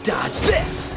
Dodge this!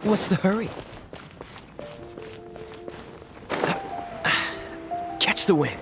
What's the hurry? Catch the wind.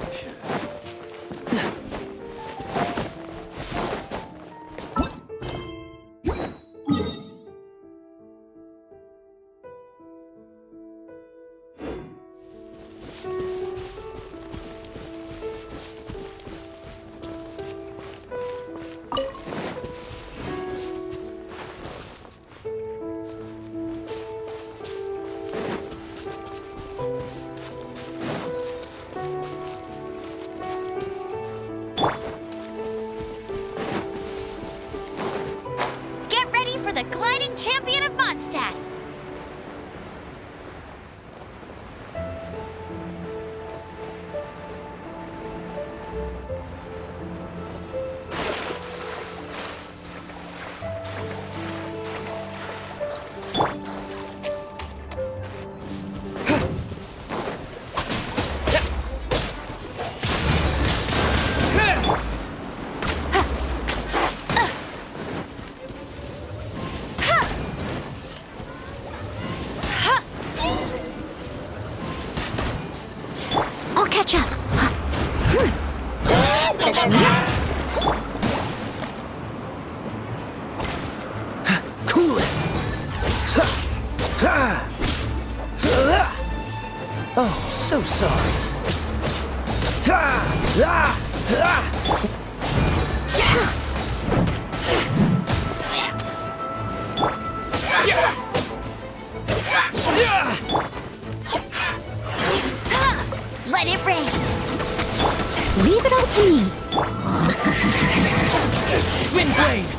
catch up. Cool it! Oh, so sorry. Let it rain. Leave it all to me. Wind blade!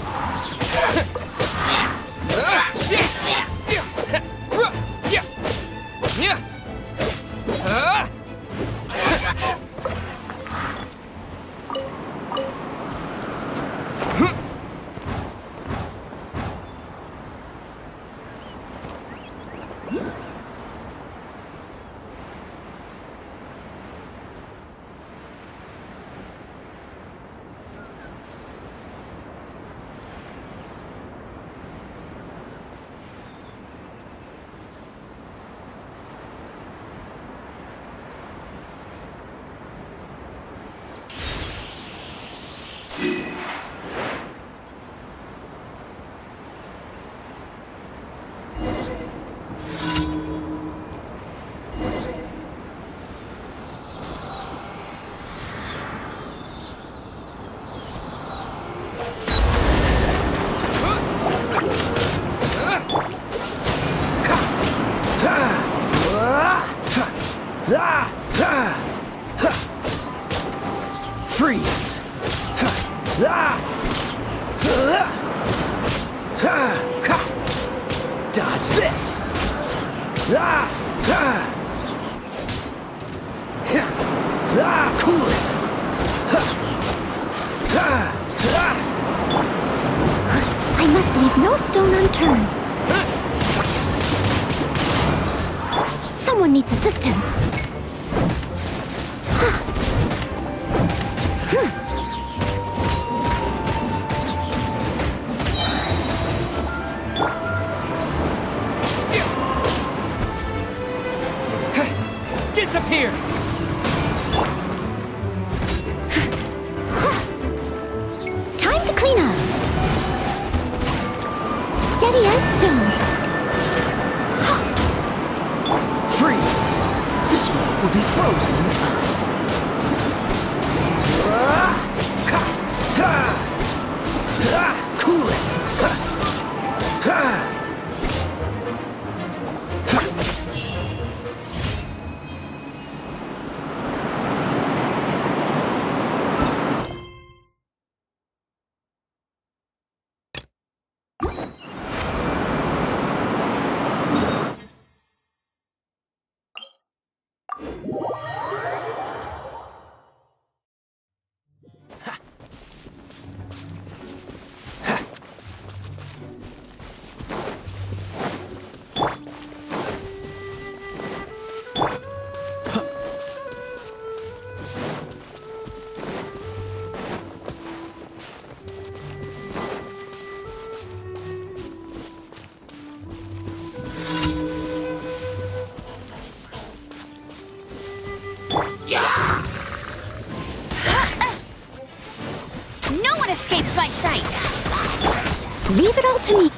Freeze! Dodge this! Cool it! I must leave no stone unturned. Someone needs assistance. Disappear! Time to clean up. Steady as stone. Freeze! This one will be frozen in time. Cool it! No one escapes my sight. Leave it all to me.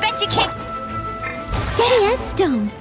Bet you can't. Steady as stone.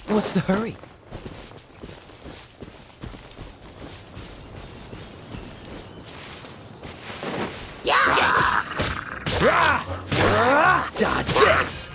What's the hurry? Dodge this!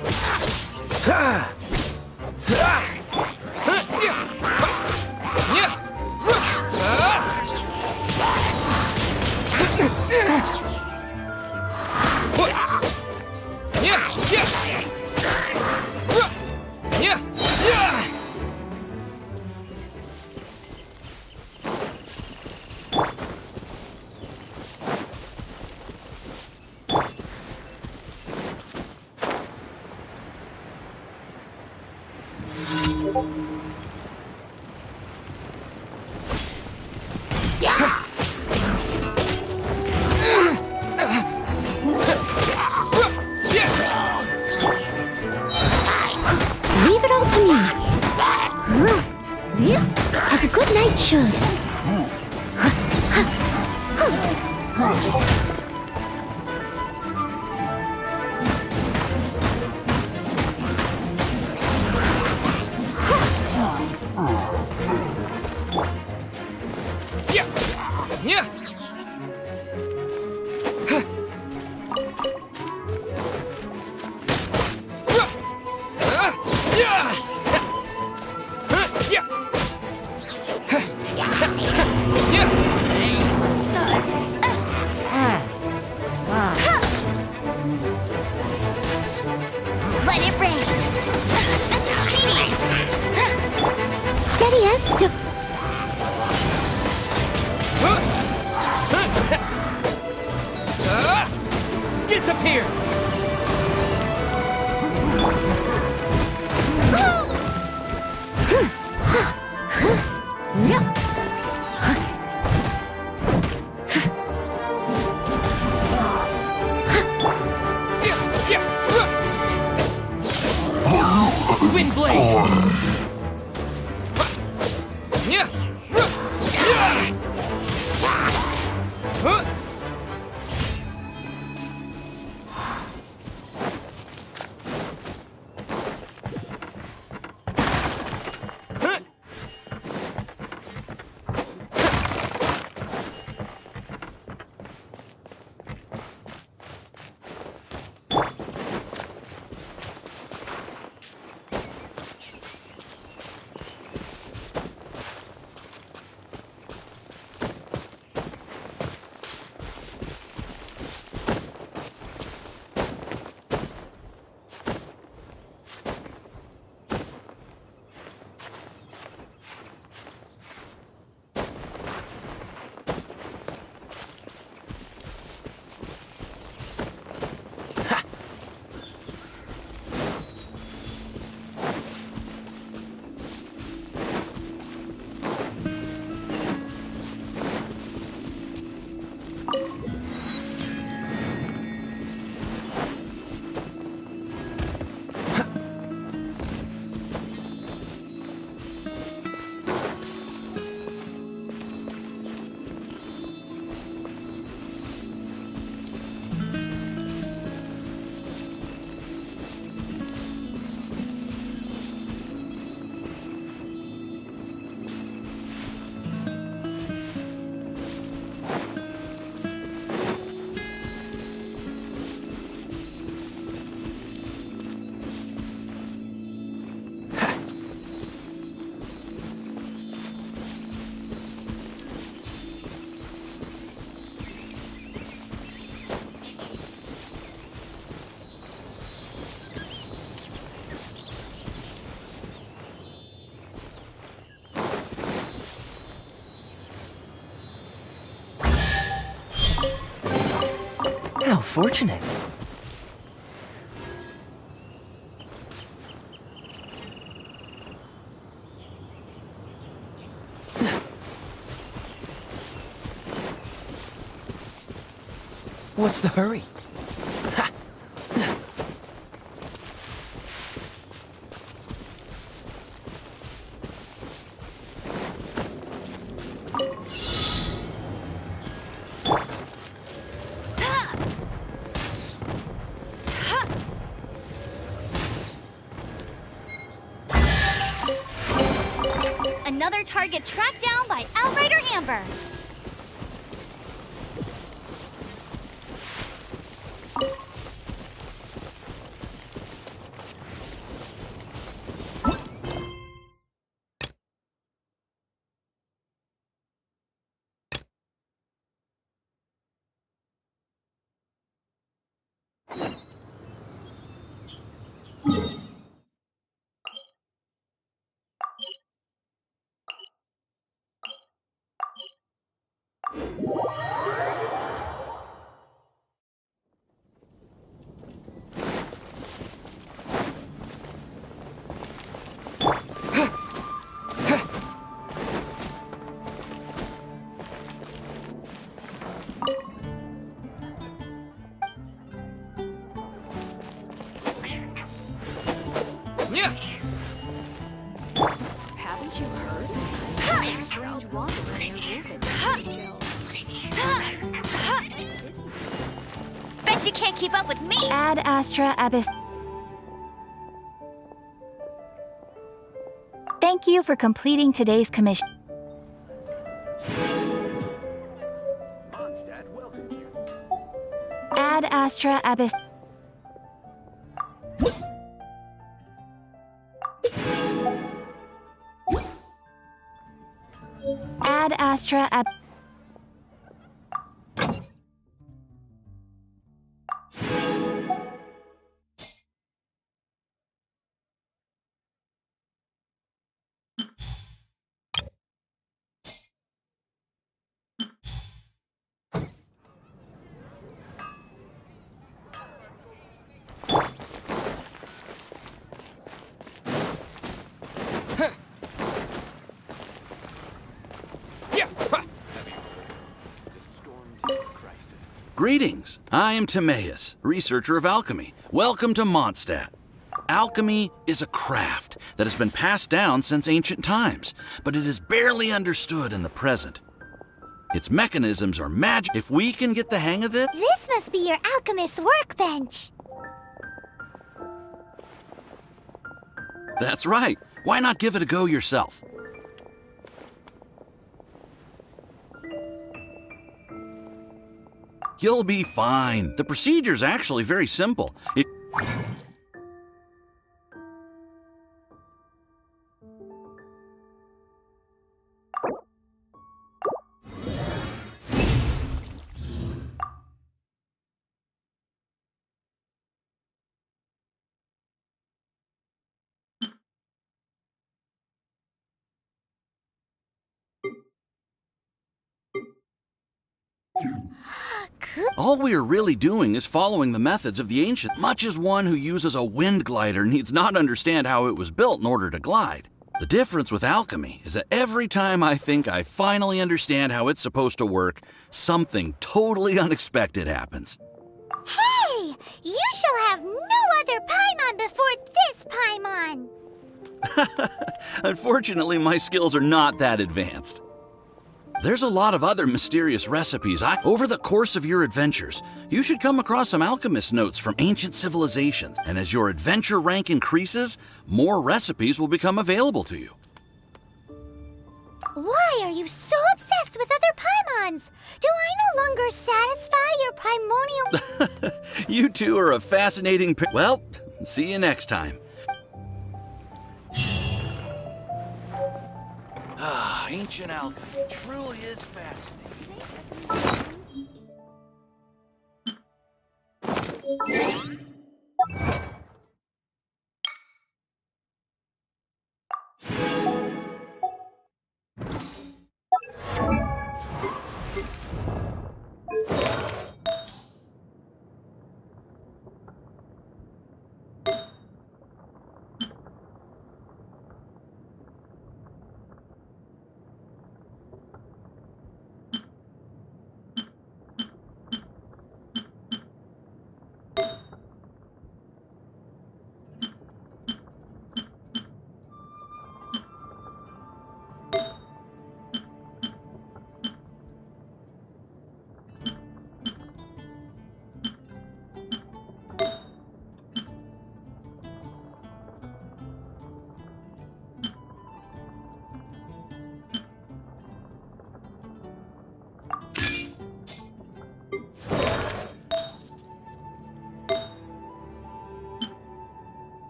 Leave it all to me. As a good knight should. Let it rain. That's cheating. Steady as stone. Disappear! Wind blade! unfortunate. What's the hurry? Ha! Another target tracked down by Outrider Amber. Yeah. Haven't you heard? Strange wandering in your roof Bet you can't keep up with me! Ad Astra Abyss. Thank you for completing today's commission. Mondstadt welcomes you. Ad Astra Abyss. Ad Astra Ab. The Storm Crisis. Greetings, I am Timaeus, researcher of alchemy. Welcome to Mondstadt. Alchemy is a craft that has been passed down since ancient times, but it is barely understood in the present. Its mechanisms are magic. If we can get the hang of it, This must be your alchemist's workbench. that's right. Why not give it a go yourself? You'll be fine. The procedure's actually very simple. All we are really doing is following the methods of the ancients, much as one who uses a wind glider needs not understand how it was built in order to glide. The difference with alchemy is that every time I think I finally understand how it's supposed to work, something totally unexpected happens. Hey! You shall have no other Paimon before this Paimon! Unfortunately, my skills are not that advanced. There's a lot of other mysterious recipes. Over the course of your adventures, you should come across some alchemist notes from ancient civilizations, and as your adventure rank increases, more recipes will become available to you. Why are you so obsessed with other Paimons? Do I no longer satisfy your primordial... You two are a fascinating Well, see you next time. Ah, ancient alchemy truly is fascinating.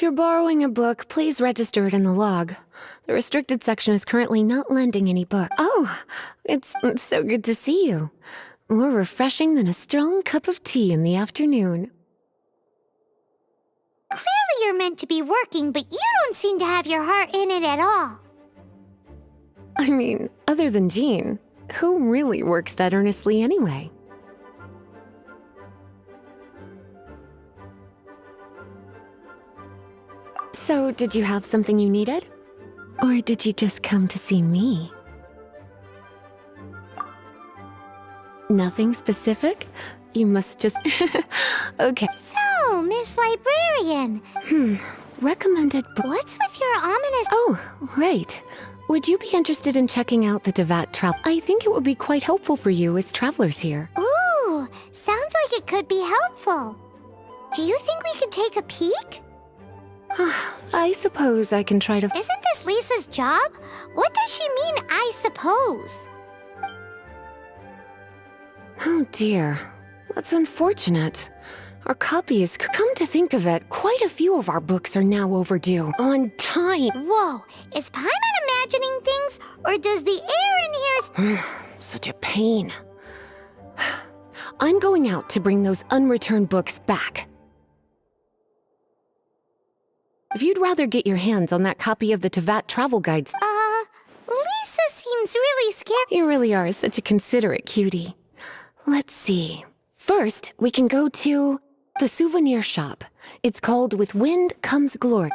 If you're borrowing a book, please register it in the log. The restricted section is currently not lending any book. Oh, it's so good to see you. More refreshing than a strong cup of tea in the afternoon. Clearly you're meant to be working, but you don't seem to have your heart in it at all. I mean, other than Jean, who really works that earnestly anyway? So, did you have something you needed? Or did you just come to see me? Nothing specific? You must just... Okay. So, Miss Librarian, Recommended book. what's with your ominous... Oh, right. Would you be interested in checking out the Devat Travel? I think it would be quite helpful for you as travelers here. Ooh, sounds like it could be helpful. Do you think we could take a peek? I suppose I can try to... Isn't this Lisa's job? What does she mean, I suppose? Oh dear. That's unfortunate. Our copy is... Come to think of it, quite a few of our books are now overdue. On time. Whoa, is Paimon imagining things, or does the air in here... Such a pain. I'm going out to bring those unreturned books back. If you'd rather get your hands on that copy of the Tevat travel guides... Lisa seems really scared. You really are such a considerate cutie. Let's see. First, we can go to the souvenir shop. It's called With Wind Comes Glory.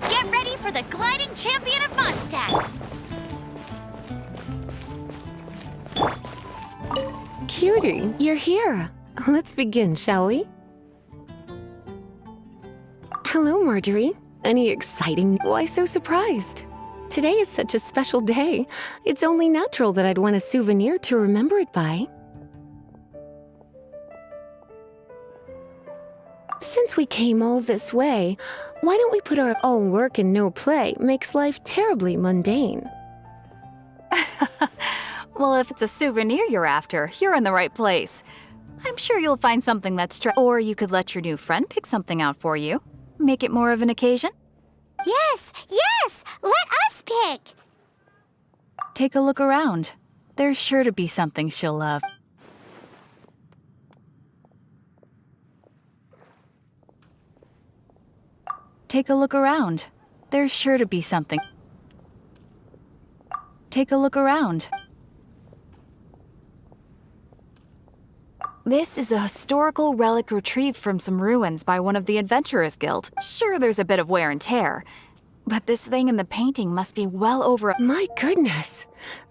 Get ready for the gliding champion of Mondstadt! Cutie, you're here. Let's begin, shall we? Hello, Marjorie. Any exciting... Why so surprised? Today is such a special day. It's only natural that I'd want a souvenir to remember it by. Since we came all this way, why don't we put our all work and no play makes life terribly mundane? Well, if it's a souvenir you're after, you're in the right place. I'm sure you'll find something that's or you could let your new friend pick something out for you. Make it more of an occasion. Yes, yes! Let us pick! Take a look around. There's sure to be something she'll love. Take a look around. There's sure to be something. Take a look around. This is a historical relic retrieved from some ruins by one of the Adventurers Guild. Sure, there's a bit of wear and tear, but this thing in the painting must be well over My goodness!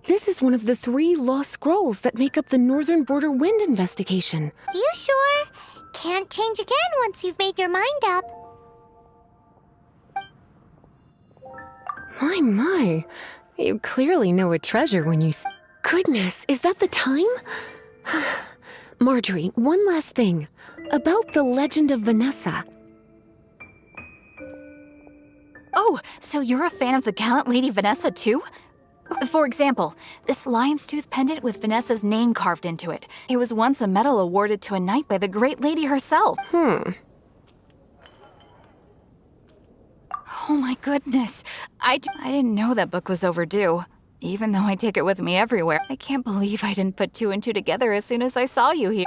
This is one of the 3 lost scrolls that make up the Northern Border Wind investigation. You sure? Can't change again once you've made your mind up. My. You clearly know a treasure when you... Goodness, is that the time? Marjorie, one last thing. About the legend of Vanessa. Oh, so you're a fan of the gallant Lady Vanessa too? For example, this lion's tooth pendant with Vanessa's name carved into it. It was once a medal awarded to a knight by the great lady herself. Oh my goodness. I didn't know that book was overdue. Even though I take it with me everywhere. I can't believe I didn't put 2 and 2 together as soon as I saw you here.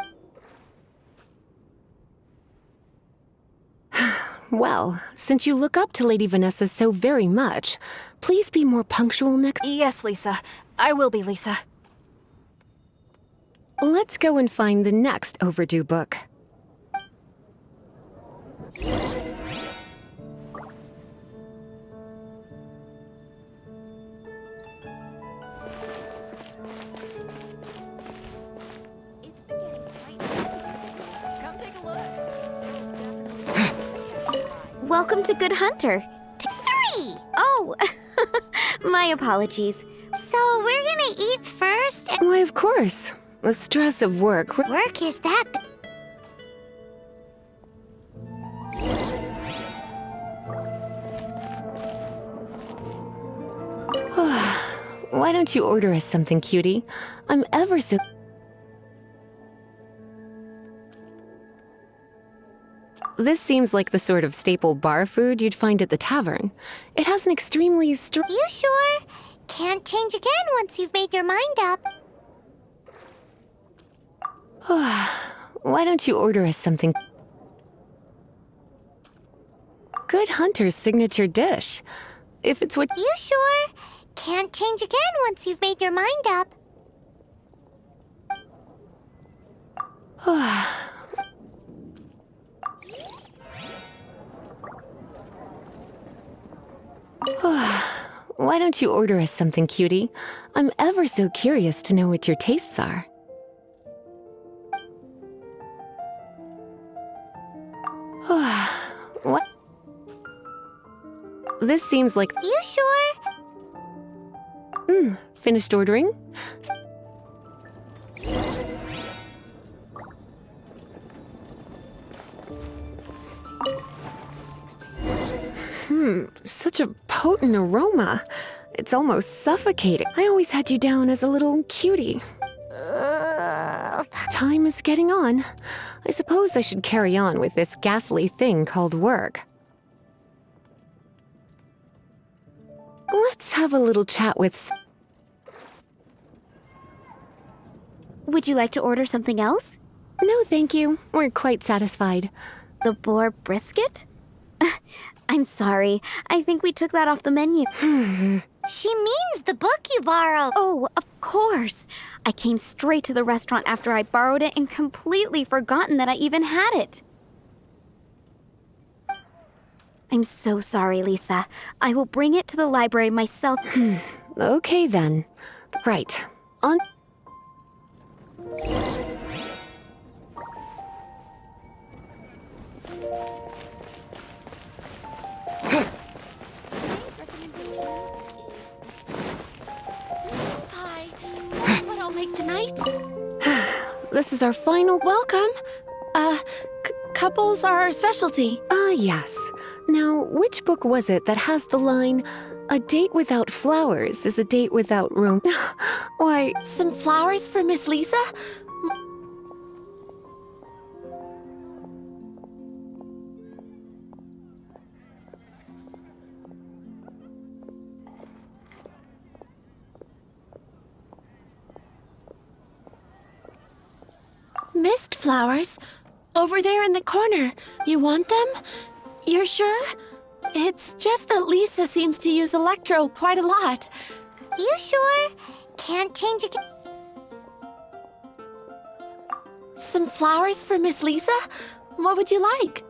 Well, since you look up to Lady Vanessa so very much, please be more punctual next... Yes, Lisa. I will be, Lisa. Let's go and find the next overdue book. It's been getting quite busy. Come take a look. welcome to Good Hunter. 3! Oh, my apologies. So we're gonna eat first and Why, of course. The stress of work. work is that... Why don't you order us something, cutie? I'm ever so... This seems like the sort of staple bar food you'd find at the tavern. It has an extremely You sure? Can't change again once you've made your mind up. Why don't you order us something? Good Hunter's signature dish. If it's what... You sure? Can't change again once you've made your mind up. Why don't you order us something, cutie? I'm ever so curious to know what your tastes are. What? This seems like... You sure? Finished ordering? Such a potent aroma. It's almost suffocating. I always had you down as a little cutie. Time is getting on. I suppose I should carry on with this ghastly thing called work. Let's have a little chat with... Would you like to order something else? No, thank you. We're quite satisfied. The boar brisket? I'm sorry. I think we took that off the menu. She means the book you borrowed. Oh, of course. I came straight to the restaurant after I borrowed it and completely forgotten that I even had it. I'm so sorry, Lisa. I will bring it to the library myself. Okay, then. Right. On... Pie. That's what I'll make tonight. This is our final... Welcome. Couples are our specialty. Yes. Now, which book was it that has the line, "A date without flowers is a date without room"? Why... Some flowers for Miss Lisa? Mist flowers? Over there in the corner. You want them? You're sure? It's just that Lisa seems to use electro quite a lot. You sure? Can't change again. Some flowers for Miss Lisa? What would you like?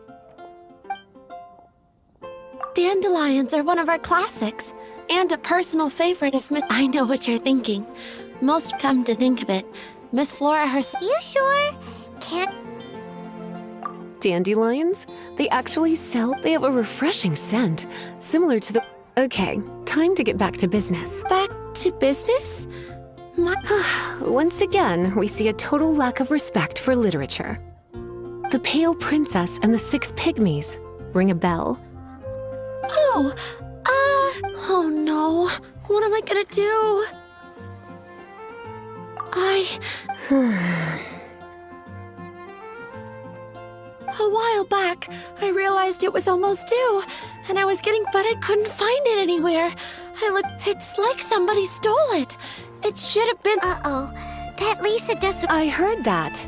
Dandelions are one of our classics, and a personal favorite of Miss... I know what you're thinking. Most come to think of it, Miss Flora herself... You sure? Can't... Dandelions? They actually sell... They have a refreshing scent, similar to the... Okay, time to get back to business. Back to business? Once again, we see a total lack of respect for literature. The Pale Princess and the Six Pygmies. Ring a bell? Oh no. What am I gonna do? A while back, I realized it was almost due, and I was but I couldn't find it anywhere. It's like somebody stole it. It should have been... Uh-oh. That Lisa doesn't... I heard that.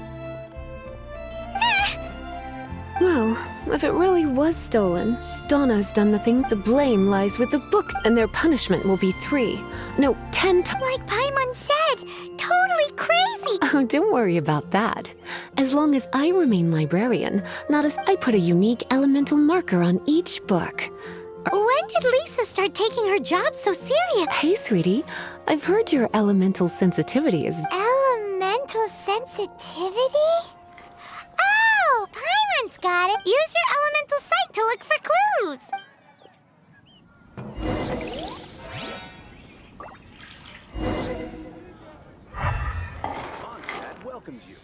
Well, if it really was stolen, Donna's done the thing. The blame lies with the book, and their punishment will be 3. No, 10 times. Like Paimon said, totally crazy. Oh, don't worry about that. As long as I remain librarian, I put a unique elemental marker on each book. When did Lisa start taking her job so serious? Hey, sweetie, I've heard your elemental sensitivity is... Elemental sensitivity? Oh, Paimon's got it. Use your elemental sight to look for clues. Mondstadt welcomes you.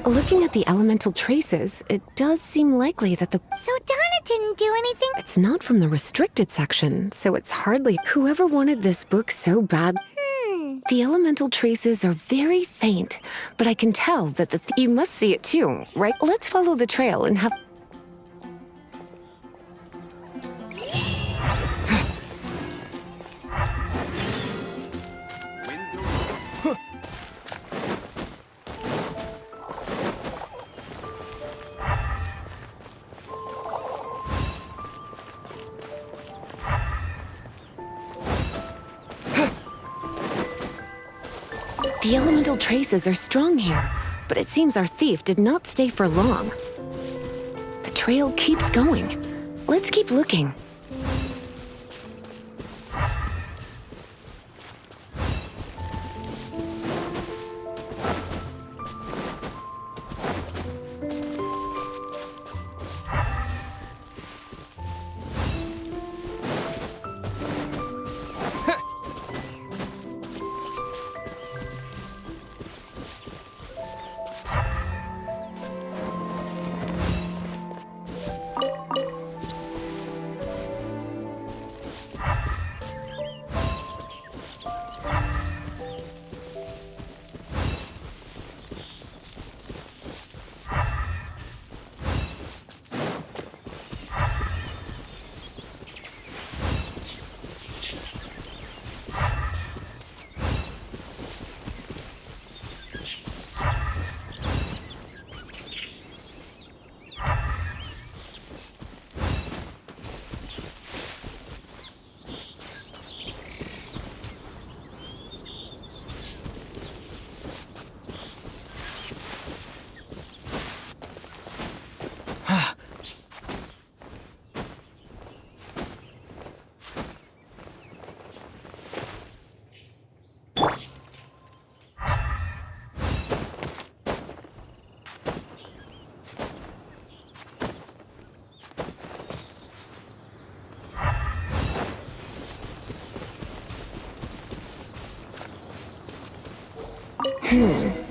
Looking at the elemental traces, it does seem likely that the... So Donna didn't do anything? It's not from the restricted section, so it's hardly... Whoever wanted this book so bad... The elemental traces are very faint, but I can tell that you must see it too, right? Let's follow the trail and have... The elemental traces are strong here, but it seems our thief did not stay for long. The trail keeps going. Let's keep looking.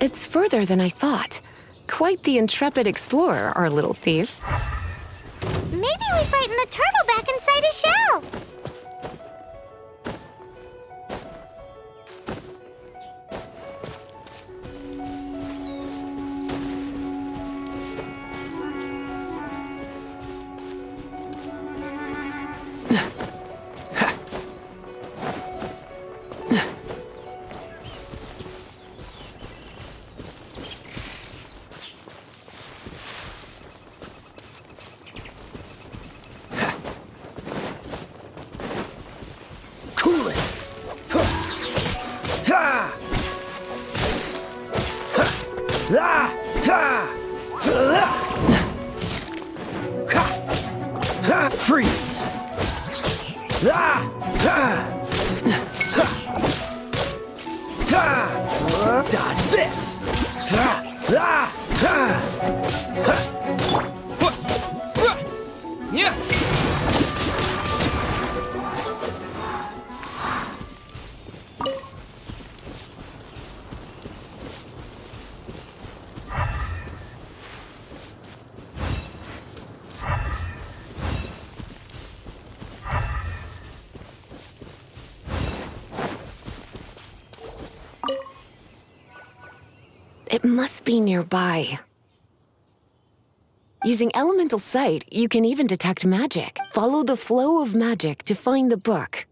It's further than I thought. Quite the intrepid explorer, our little thief. Maybe we frightened the turtle back inside his shell. Cool it! Ha! Ha! Freeze! Dodge this! Yeah! It must be nearby. Using elemental sight, you can even detect magic. Follow the flow of magic to find the book.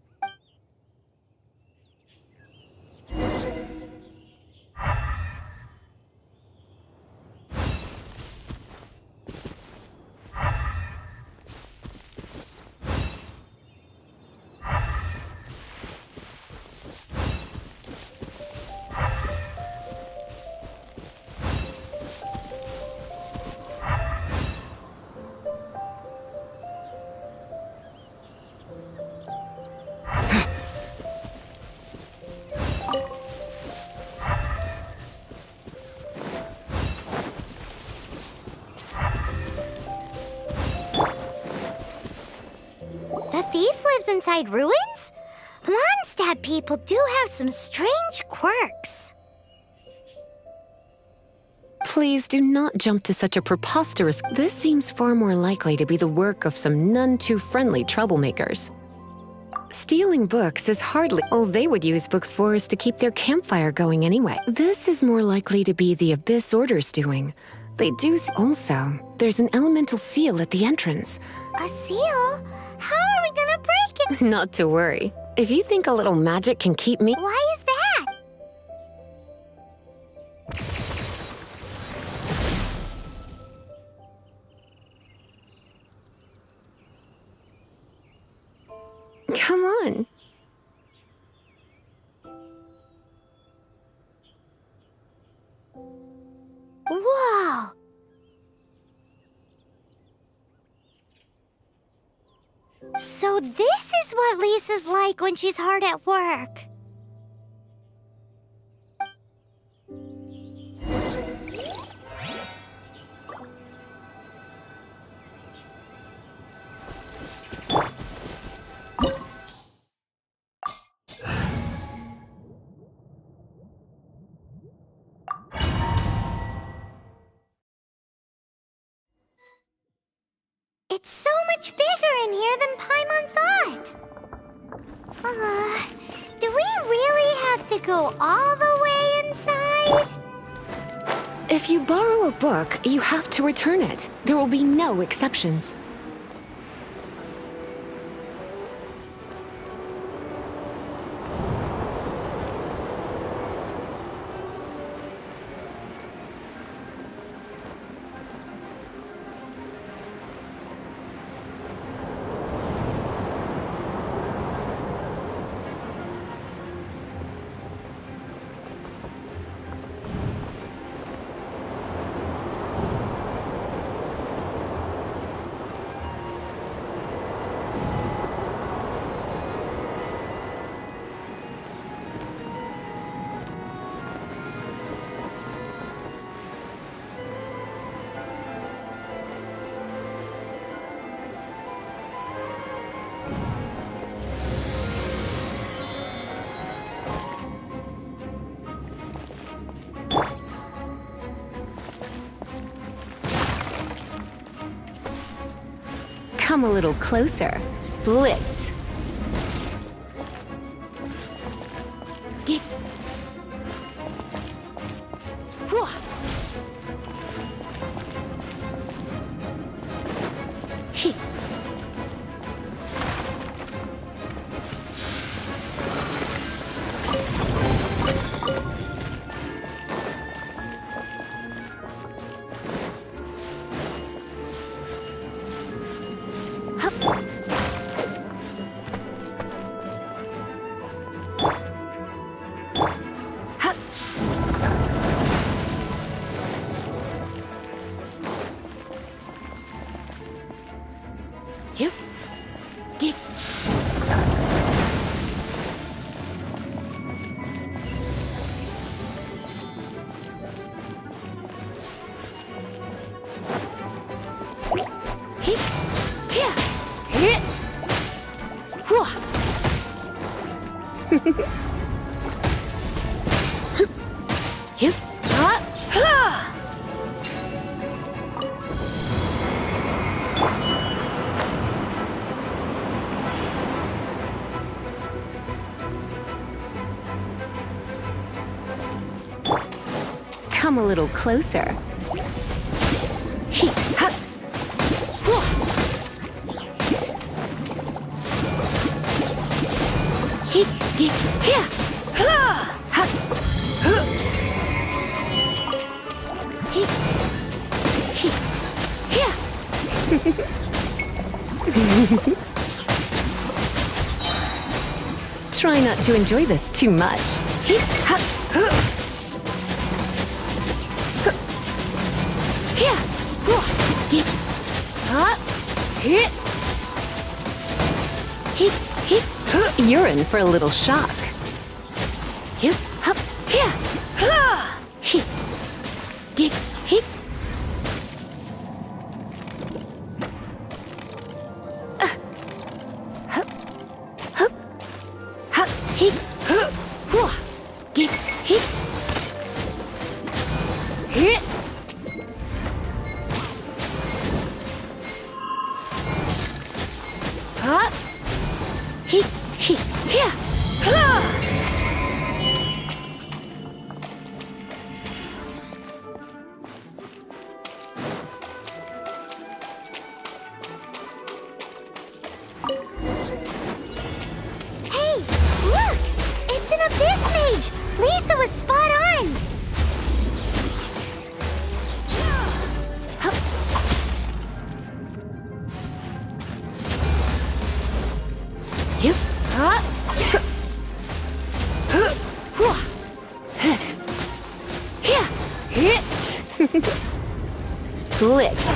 inside ruins? Mondstadt people do have some strange quirks. Please do not jump to such a preposterous... This seems far more likely to be the work of some none-too-friendly troublemakers. Stealing books is hardly... All they would use books for is to keep their campfire going anyway. This is more likely to be the Abyss Order's doing. They do... Also, there's an elemental seal at the entrance. A seal? How are we gonna break it? Not to worry. If you think a little magic can keep me... Why is that? Come on. Whoa! So this is what Lisa's like when she's hard at work. It's so much bigger in here than Paimon thought. Do we really have to go all the way inside? If you borrow a book, you have to return it. There will be no exceptions. Come a little closer. Blitz. Get. He. You. Get. He. Here. Hit. You. Come a little closer. He, ha. He, he, here. Ha. Ha. He, here. Try not to enjoy this too much. He, ha. Here. Get. Hit. You're in for a little shock. You. Here. He. Get. He. Hey, look! It's an abyss mage! Lisa was spot on! You? Blitz.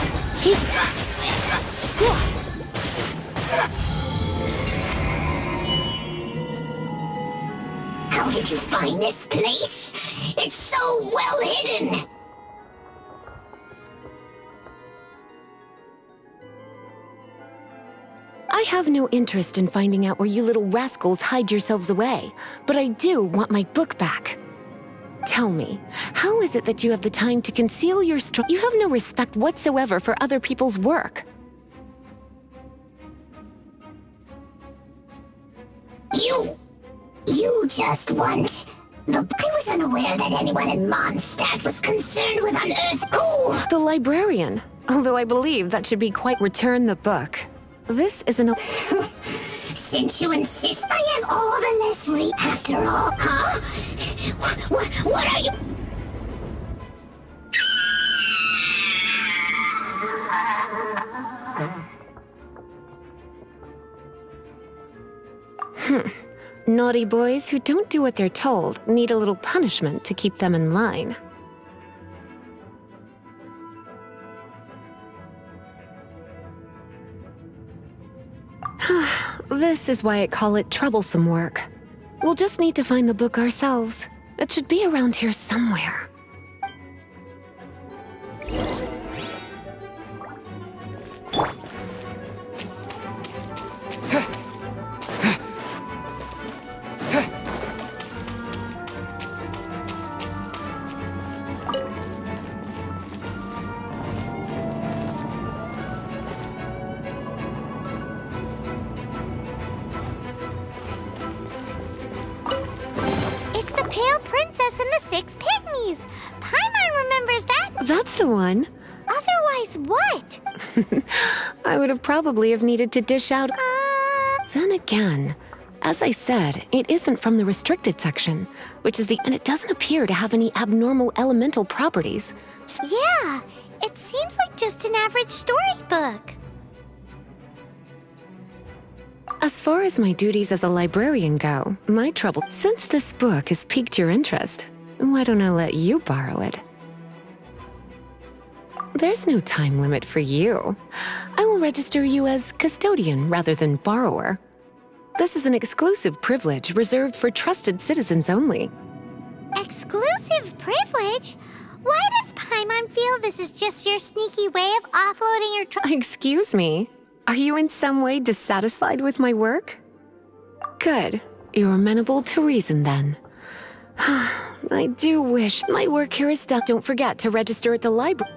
How did you find this place? It's so well hidden! I have no interest in finding out where you little rascals hide yourselves away, but I do want my book back. Tell me, how is it that you have the time to conceal your You have no respect whatsoever for other people's work. You just want... Look, I was unaware that anyone in Mondstadt was concerned with Unearth. Who? The librarian, although I believe that should be quite... Return the book. This isn't a... Since you insist, I have all the less after all, huh? What are you... Naughty boys who don't do what they're told need a little punishment to keep them in line. This is why I call it troublesome work. We'll just need to find the book ourselves. It should be around here somewhere. It's the Pale Princess and the Six Pygmies! Paimon remembers that! That's the one. Otherwise, what? I would have probably have needed to dish out... Then again, as I said, it isn't from the restricted section, which is and it doesn't appear to have any abnormal elemental properties. Yeah, it seems like just an average storybook. As far as my duties as a librarian go, my trouble... Since this book has piqued your interest, why don't I let you borrow it? There's no time limit for you. I will register you as custodian rather than borrower. This is an exclusive privilege reserved for trusted citizens only. Exclusive privilege? Why does Paimon feel this is just your sneaky way of offloading your Excuse me? Are you in some way dissatisfied with my work? Good. You're amenable to reason then. I do wish my work here is done. Don't forget to register at the library.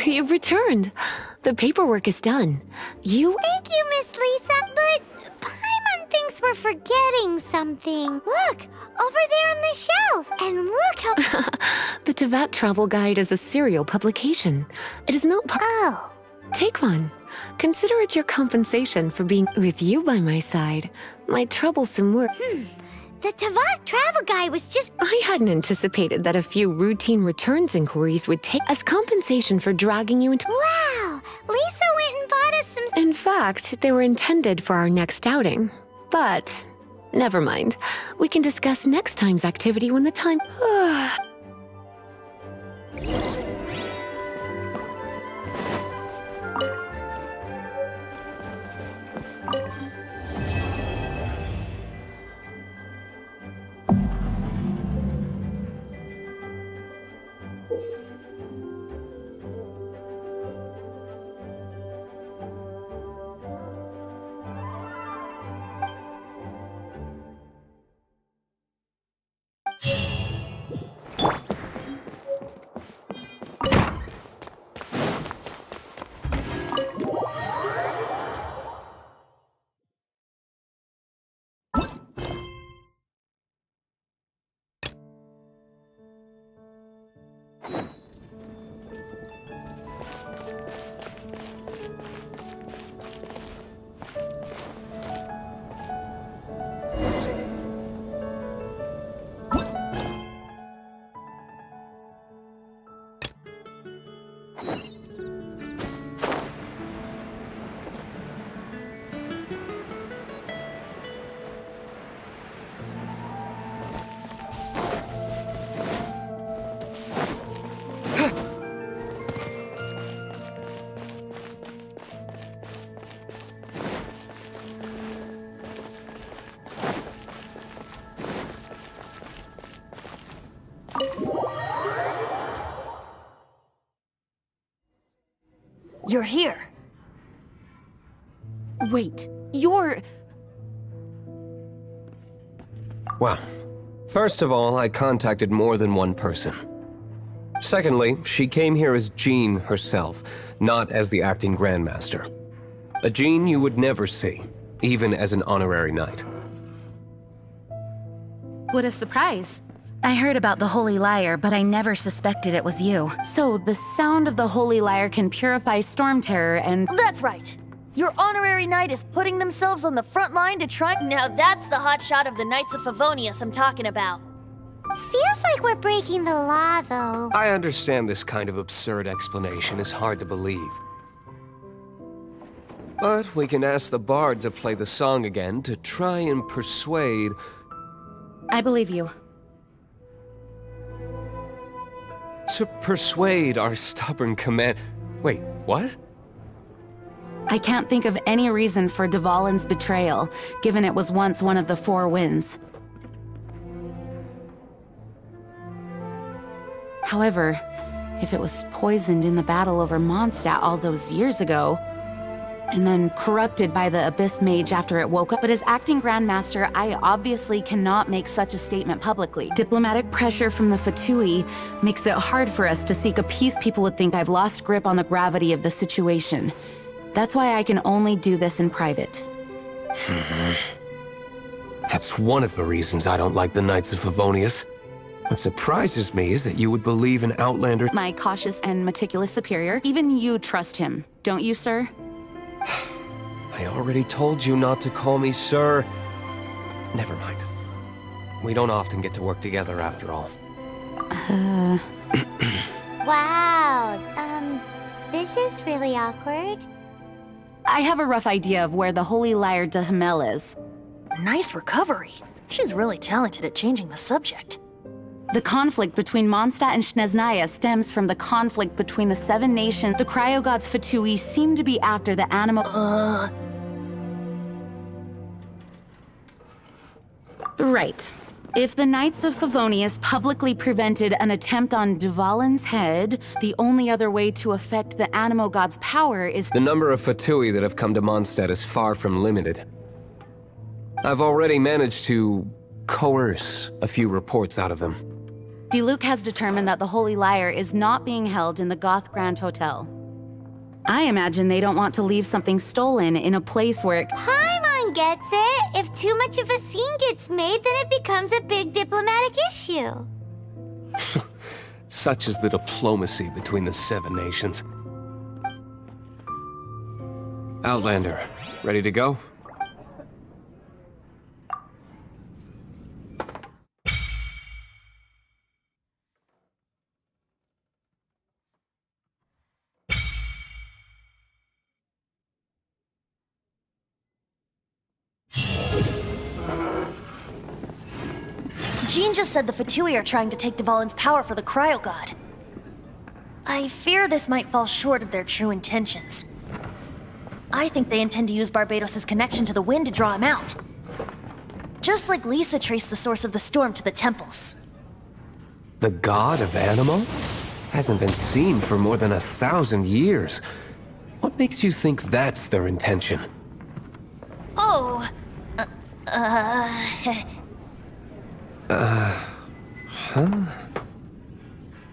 You've returned. The paperwork is done. Thank you, Miss Lisa, but Paimon thinks we're forgetting something. Look, over there on the shelf, and look how... The Tevat Travel Guide is a serial publication. It is not part... Oh. Take one. Consider it your compensation for being with you by my side. My troublesome work... The Tavok travel guide was just... I hadn't anticipated that a few routine returns inquiries would take as compensation for dragging you into... Wow! Lisa went and bought us some... In fact, they were intended for our next outing. But, never mind. We can discuss next time's activity when the time... You're here. Wait, you're... Well, first of all, I contacted more than one person. Secondly, she came here as Jean herself, not as the acting Grandmaster. A Jean you would never see, even as an honorary knight. What a surprise. I heard about the Holy Lyre, but I never suspected it was you. So, the sound of the Holy Lyre can purify Storm Terror and... That's right. Your honorary knight is putting themselves on the front line to try... Now that's the hotshot of the Knights of Favonius I'm talking about. Feels like we're breaking the law, though. I understand this kind of absurd explanation is hard to believe. But we can ask the bard to play the song again to try and persuade... I believe you. To persuade our stubborn command... Wait, what? I can't think of any reason for Dvalin's betrayal, given it was once one of the Four Winds. However, if it was poisoned in the battle over Mondstadt all those years ago, and then corrupted by the Abyss Mage after it woke up. But as acting Grandmaster, I obviously cannot make such a statement publicly. Diplomatic pressure from the Fatui makes it hard for us to seek a peace. People would think I've lost grip on the gravity of the situation. That's why I can only do this in private. That's one of the reasons I don't like the Knights of Favonius. What surprises me is that you would believe an Outlander... My cautious and meticulous superior. Even you trust him, don't you, sir? I already told you not to call me sir. Never mind. We don't often get to work together after all. Wow, this is really awkward. I have a rough idea of where the Holy Lyre de Himmel is. Nice recovery. She's really talented at changing the subject. The conflict between Mondstadt and Snezhnaya stems from the conflict between the Seven Nations. The cryogods Fatui seem to be after the animal... Right. If the Knights of Favonius publicly prevented an attempt on Dvalin's head, the only other way to affect the Animo God's power is... The number of Fatui that have come to Mondstadt is far from limited. I've already managed to coerce a few reports out of them. Diluc has determined that the Holy Lyre is not being held in the Goth Grand Hotel. I imagine they don't want to leave something stolen in a place where it... Paimon gets it. If too much of a scene gets made, then it becomes a big diplomatic issue. Such is the diplomacy between the Seven Nations. Outlander, ready to go? Jean just said the Fatui are trying to take Dvalin's power for the Cryo God. I fear this might fall short of their true intentions. I think they intend to use Barbados' connection to the wind to draw him out. Just like Lisa traced the source of the storm to the temples. The god of Animal? Hasn't been seen for more than 1,000 years. What makes you think that's their intention? Oh,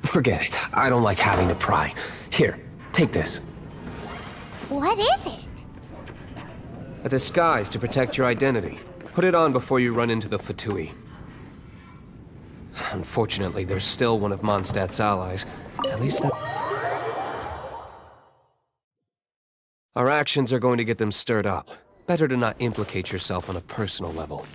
Forget it. I don't like having to pry. Here, take this. What is it? A disguise to protect your identity. Put it on before you run into the Fatui. Unfortunately, there's still one of Mondstadt's allies. At least that... Our actions are going to get them stirred up. Better to not implicate yourself on a personal level.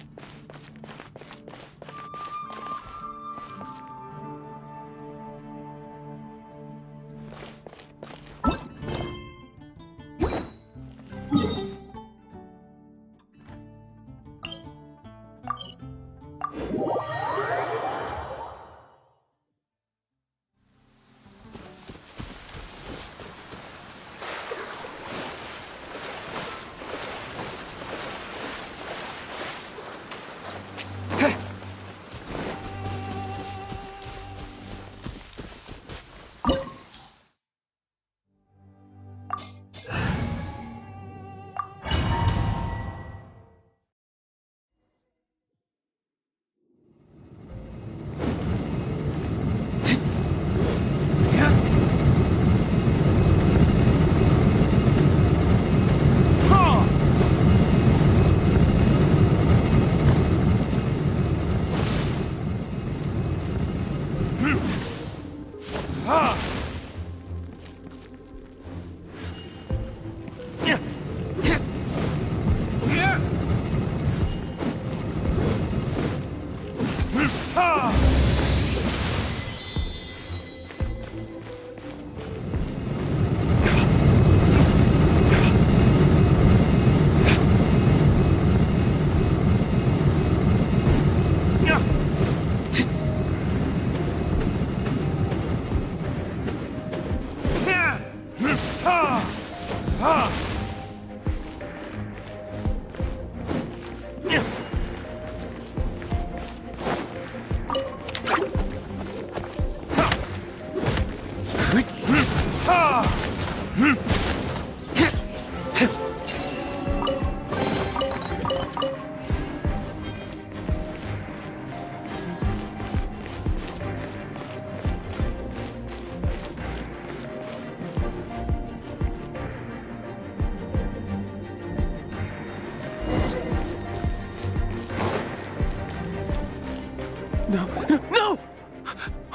No!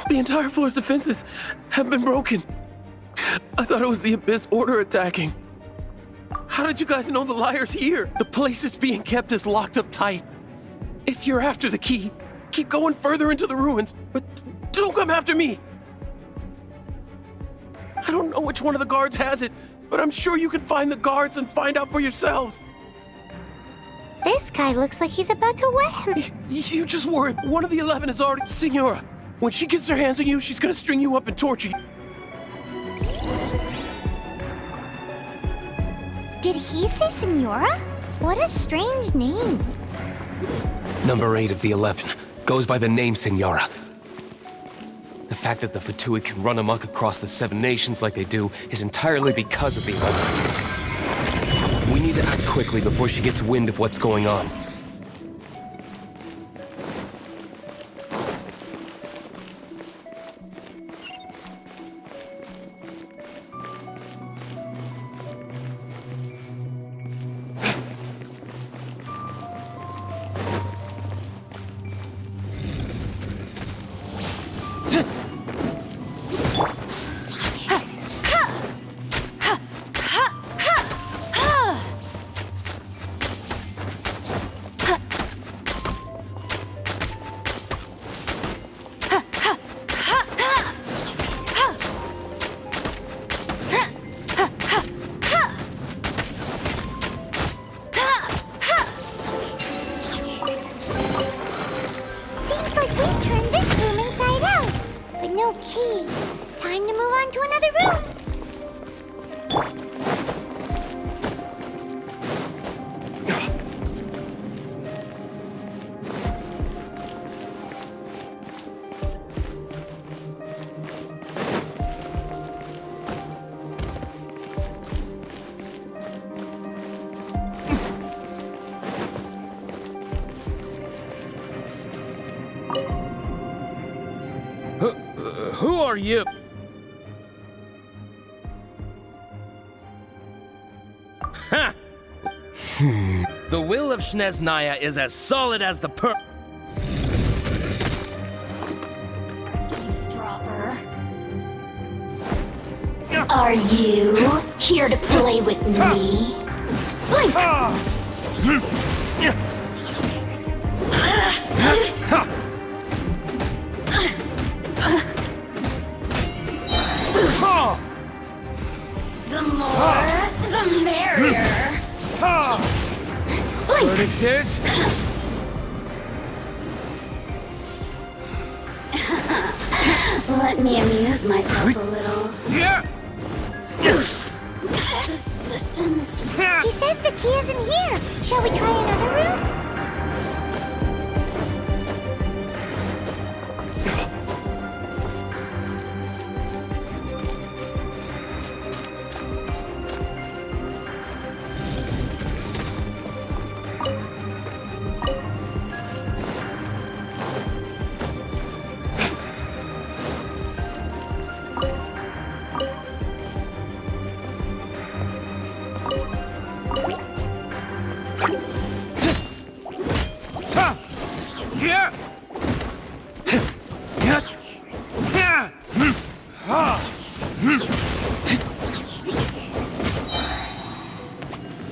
The entire floor's defenses have been broken. I thought it was the Abyss Order attacking. How did you guys know the liar's here? The place is being kept is locked up tight. If you're after the key, keep going further into the ruins, but don't come after me. I don't know which one of the guards has it, but I'm sure you can find the guards and find out for yourselves. This guy looks like he's about to win. You just worry. One of the 11 is already... Senora, when she gets her hands on you, she's gonna string you up and torture you. Did he say Senora? What a strange name. Number 8 of the 11 goes by the name Senora. The fact that the Fatui can run amok across the 7 nations like they do is entirely because of the 11. We need to act quickly before she gets wind of what's going on. we've turned this room inside out, but no key. Time to move on to another room. Who are you? Ha! The will of Snezhnaya is as solid as the Eavesdropper. Are you here to play with me? Blink! The more, the merrier. Blink! verdict is... Let me amuse myself a little. Yeah! Assistance. He says the key isn't here. Shall we try another room?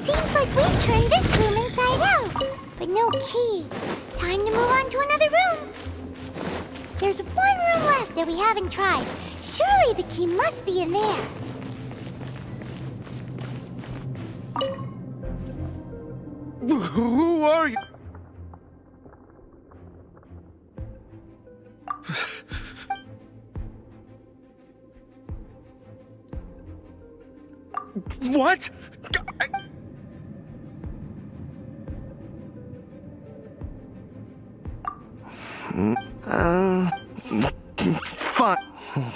Seems like we've turned this room inside out, but no key. Time to move on to another room. There's one room left that we haven't tried. Surely the key must be in there. Who are you? What? Fine.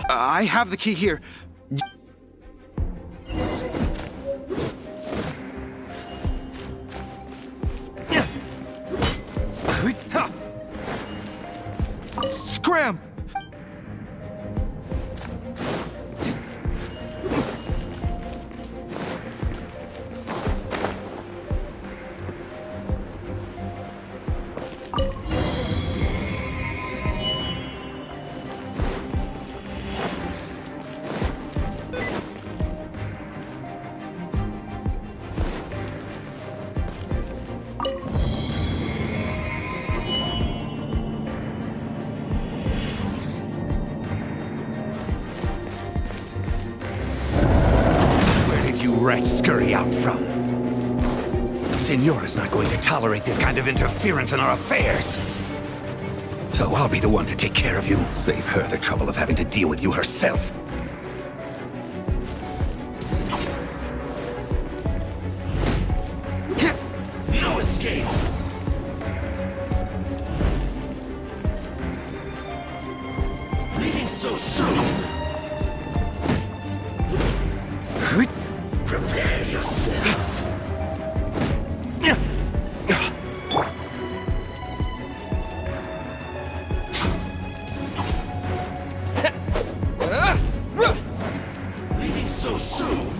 I have the key here. Scram! You rats scurry out from? Senora's not going to tolerate this kind of interference in our affairs. So I'll be the one to take care of you. Save her the trouble of having to deal with you herself. No escape! Leaving so soon! Prepare yourself. Leaving so soon.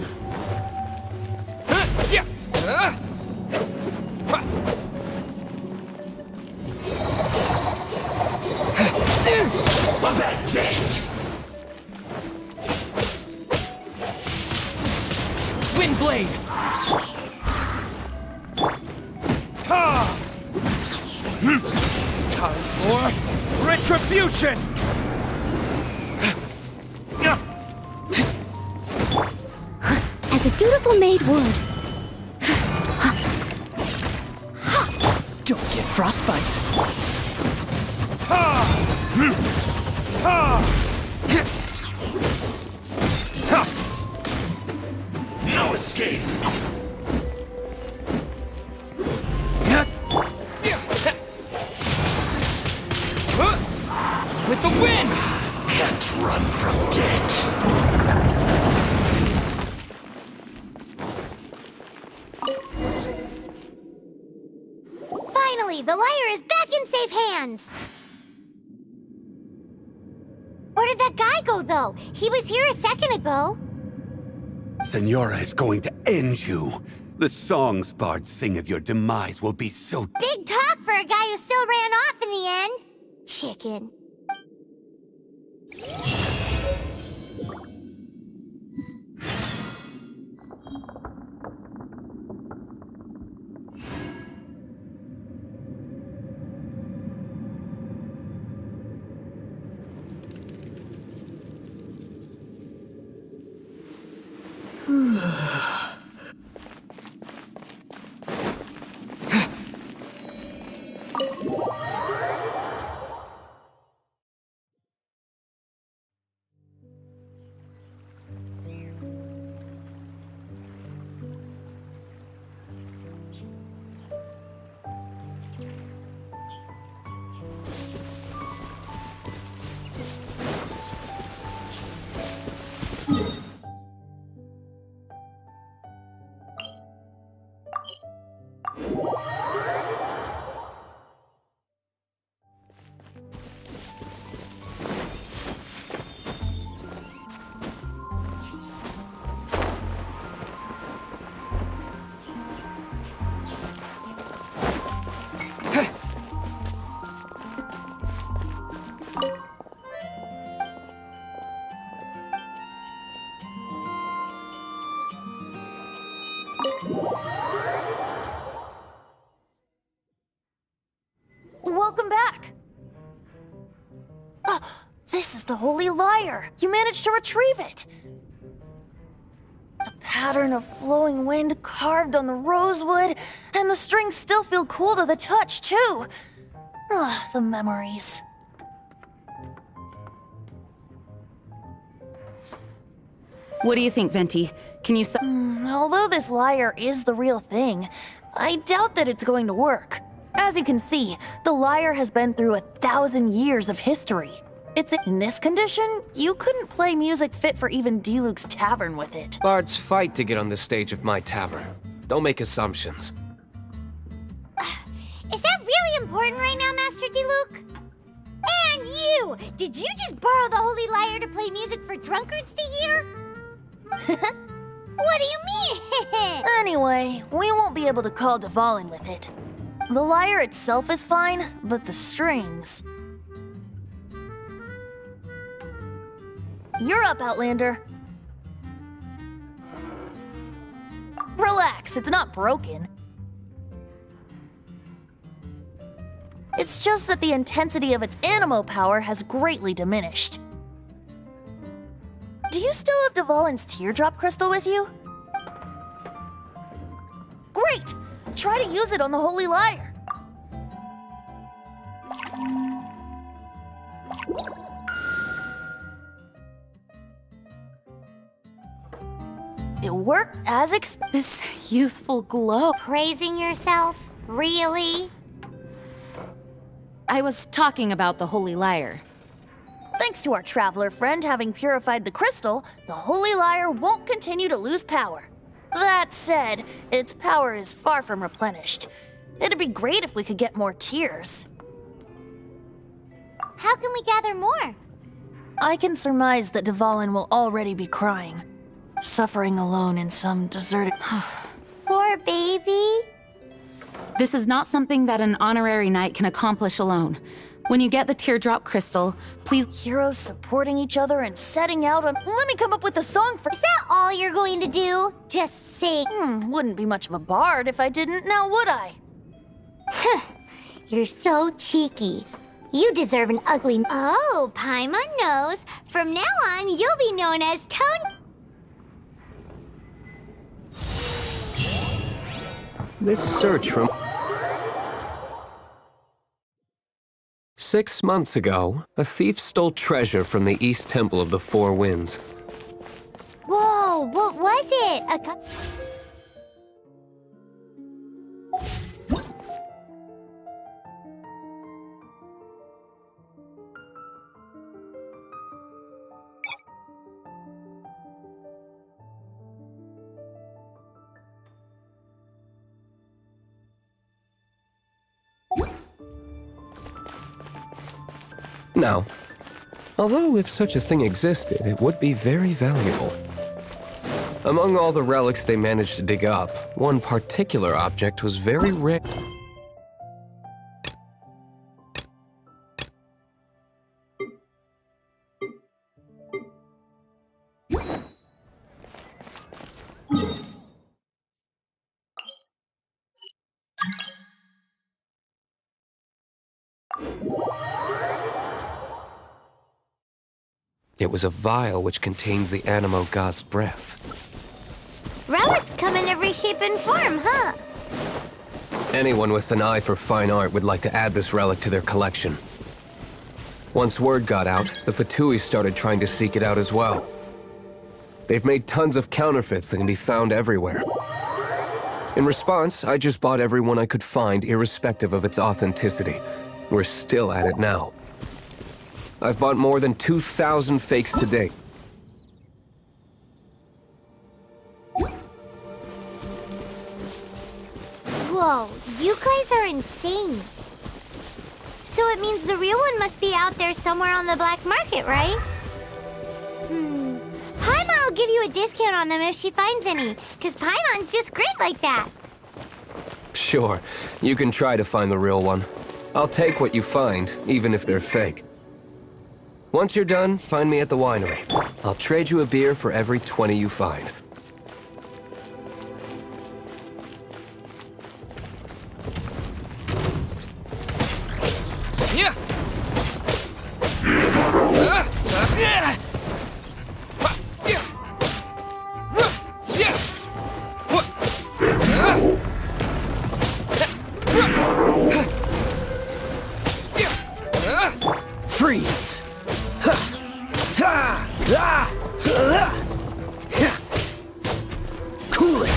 That's it. Windblade! Time for retribution! As a dutiful maid would. Don't get frostbite. No escape! With the wind! Can't run from death. Finally, the lyre is back in safe hands! Where did that guy go, though? He was here a second ago. Senora is going to end you. The songs bards sing of your demise will be so... Big talk for a guy who still ran off in the end. Chicken. Welcome back! This is the Holy Lyre! You managed to retrieve it! The pattern of flowing wind carved on the rosewood, and the strings still feel cool to the touch, too! The memories. What do you think, Venti? Can you... Although this lyre is the real thing, I doubt that it's going to work. As you can see, the lyre has been through 1,000 years of history. It's in this condition, you couldn't play music fit for even Diluc's tavern with it. Bards fight to get on the stage of my tavern. Don't make assumptions. Is that really important right now, Master Diluc? And you! Did you just borrow the Holy Lyre to play music for drunkards to hear? What do you mean? Anyway, we won't be able to call Dvalin with it. The lyre itself is fine, but the strings... You're up, Outlander. Relax, it's not broken. It's just that the intensity of its animo power has greatly diminished. Do you still have Dvalin's teardrop crystal with you? Great! Try to use it on the Holy Lyre. It worked as expected. This youthful glow. Praising yourself? Really? I was talking about the Holy Lyre. Thanks to our traveler friend having purified the crystal, the Holy Lyre won't continue to lose power. That said, its power is far from replenished. It'd be great if we could get more tears. How can we gather more? I can surmise that Dvalin will already be crying, suffering alone in some deserted... Poor baby. This is not something that an honorary knight can accomplish alone. When you get the teardrop crystal, please... Heroes supporting each other and setting out on... Let me come up with a song for... Is that all you're going to do? Just sing? Wouldn't be much of a bard if I didn't, now would I? You're so cheeky. You deserve an ugly... Oh, Paimon knows. From now on, you'll be known as Tone... This search from... 6 months ago, a thief stole treasure from the East Temple of the Four Winds. Whoa, what was it? Now, although if such a thing existed, it would be very valuable. Among all the relics they managed to dig up, one particular object was very rare. It was a vial which contained the Animo god's breath. Relics come in every shape and form, huh? Anyone with an eye for fine art would like to add this relic to their collection. Once word got out, the Fatui started trying to seek it out as well. They've made tons of counterfeits that can be found everywhere. In response, I just bought every one I could find, irrespective of its authenticity. We're still at it now. I've bought more than 2,000 fakes to date. Whoa, you guys are insane. So it means the real one must be out there somewhere on the black market, right? Paimon will give you a discount on them if she finds any, because Paimon's just great like that. Sure, you can try to find the real one. I'll take what you find, even if they're fake. Once you're done, find me at the winery. I'll trade you a beer for every 20 you find. Freeze! Cool it!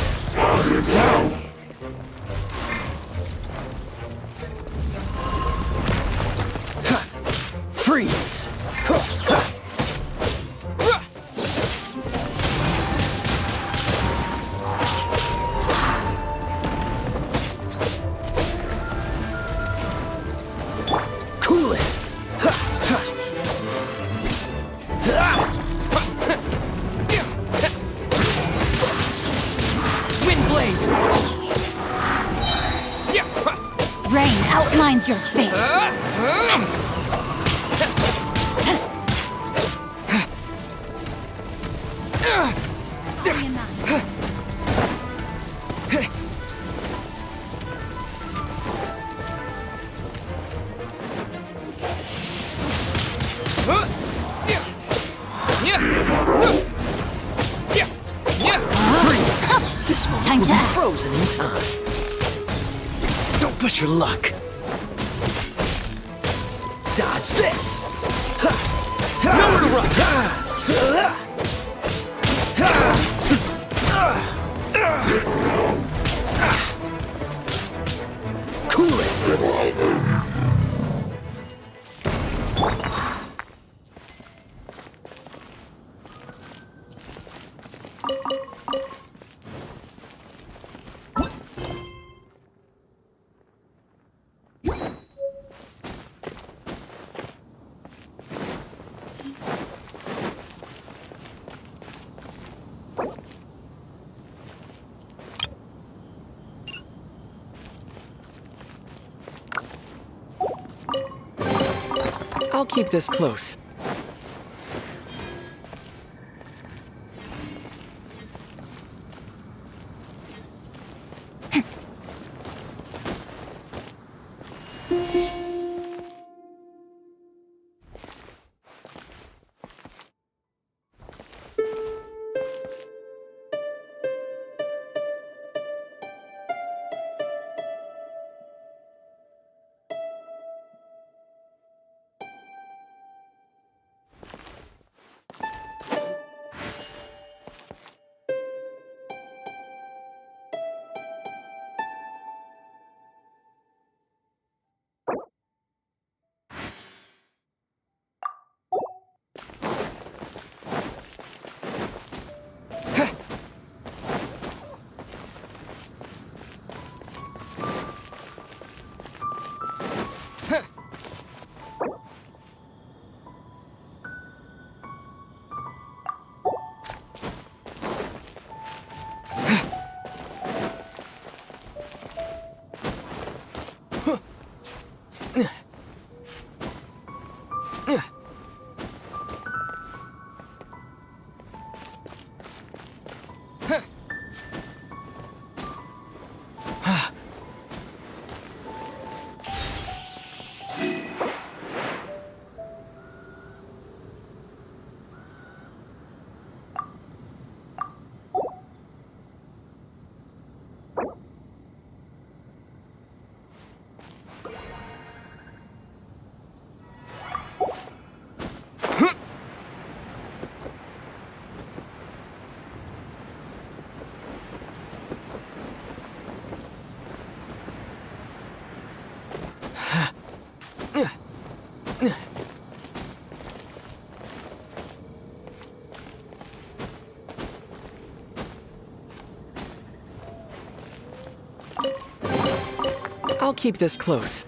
Freeze! Cool it! Rain outlines your fate. This moment Time will to be act. frozen in time. Don't push your luck. Dodge this. Nowhere to run. Cool it. I'll keep this close. I'll keep this close.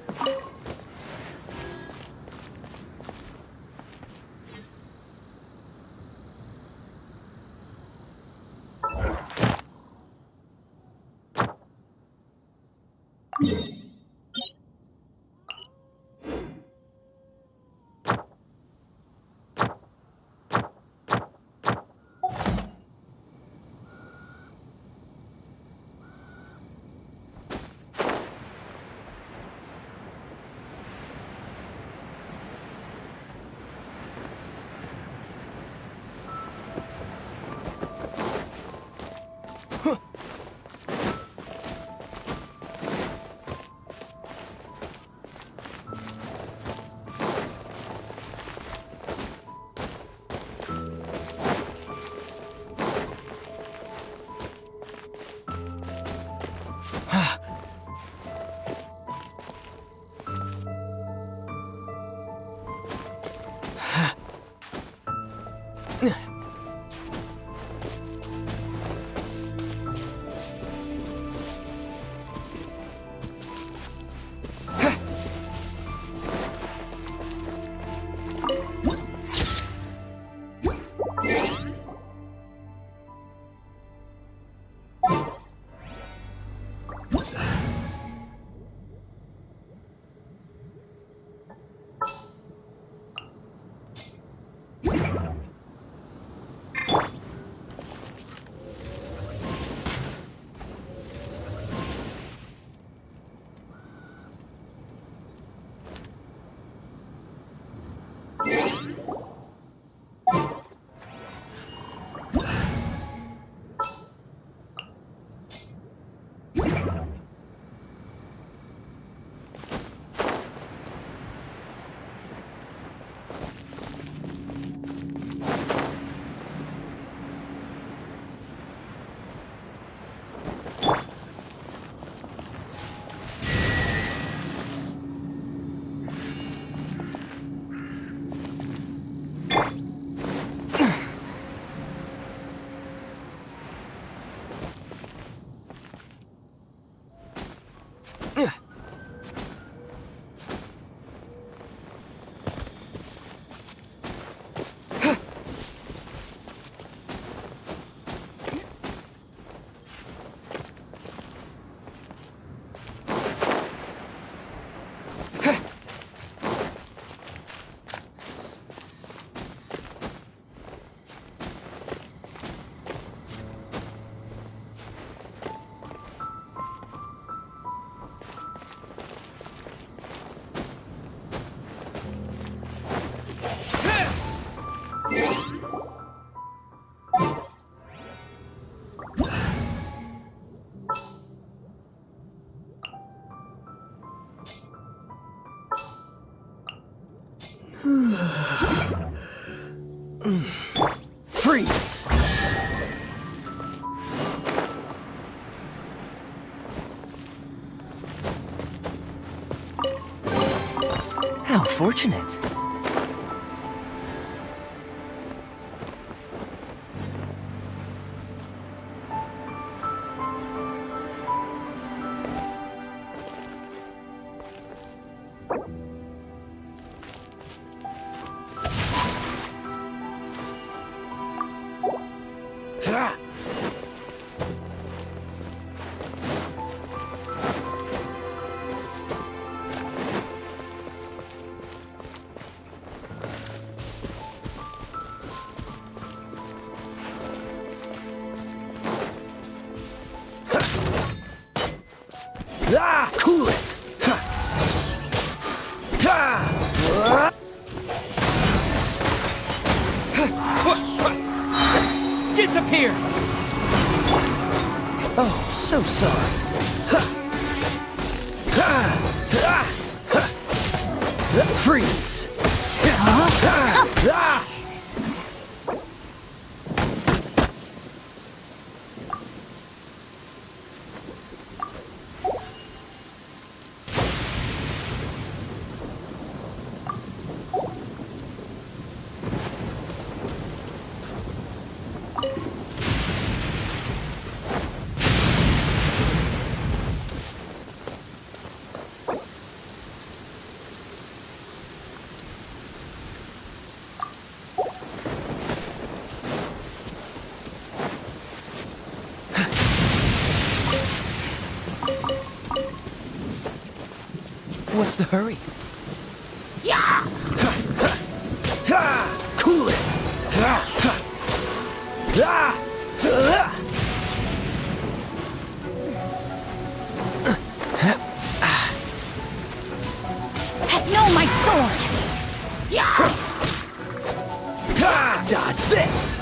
Freeze! How fortunate. Cool it! Disappear! Oh, so sorry. Freeze! What's the hurry? Cool it! No, my sword! Dodge this!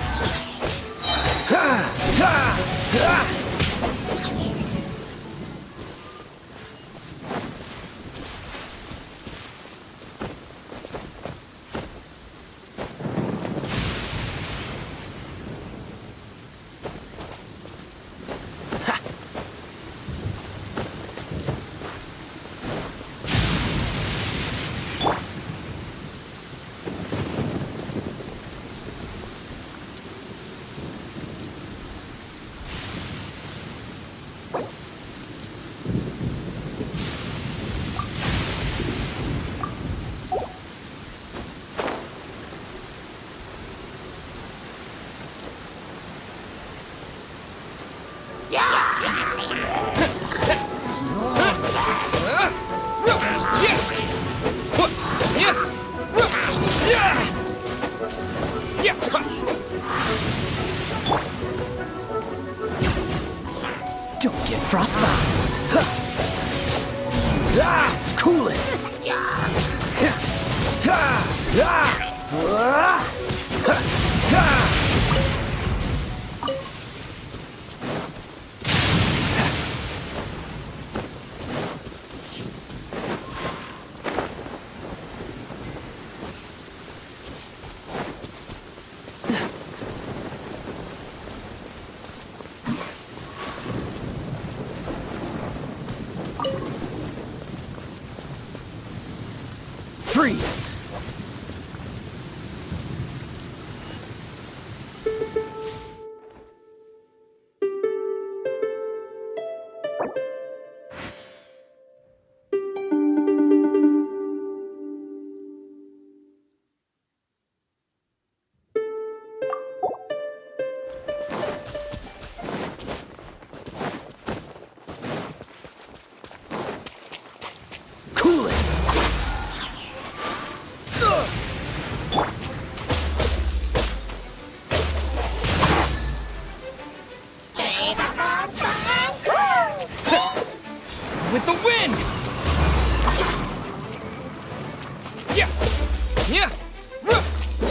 Don't get frostbite. Cool it! Freeze! Cool it! With the wind! Yeah! Yeah!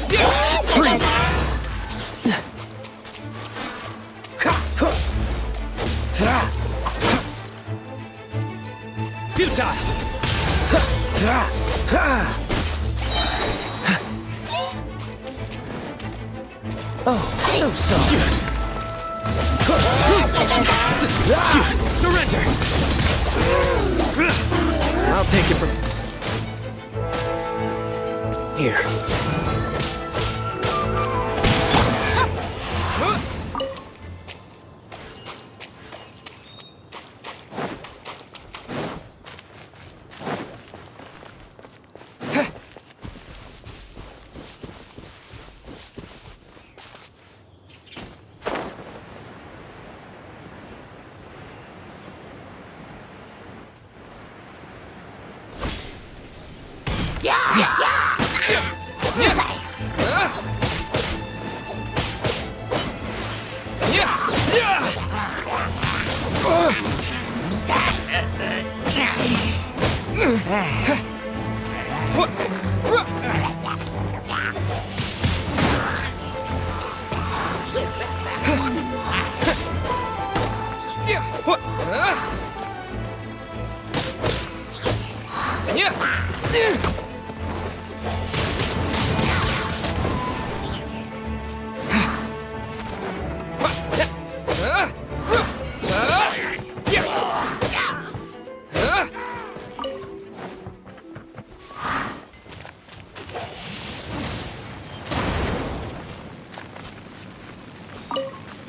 Yeah! Freeze! Futile! Oh, so sorry. Surrender! I'll take it from here.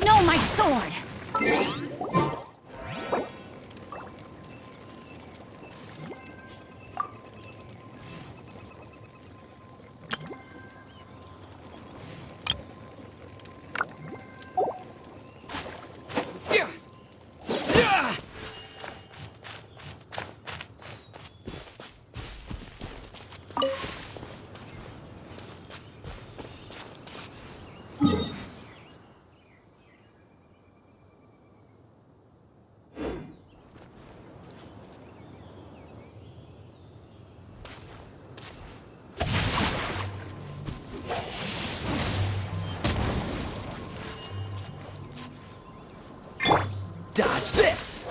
No, my sword! Dodge this!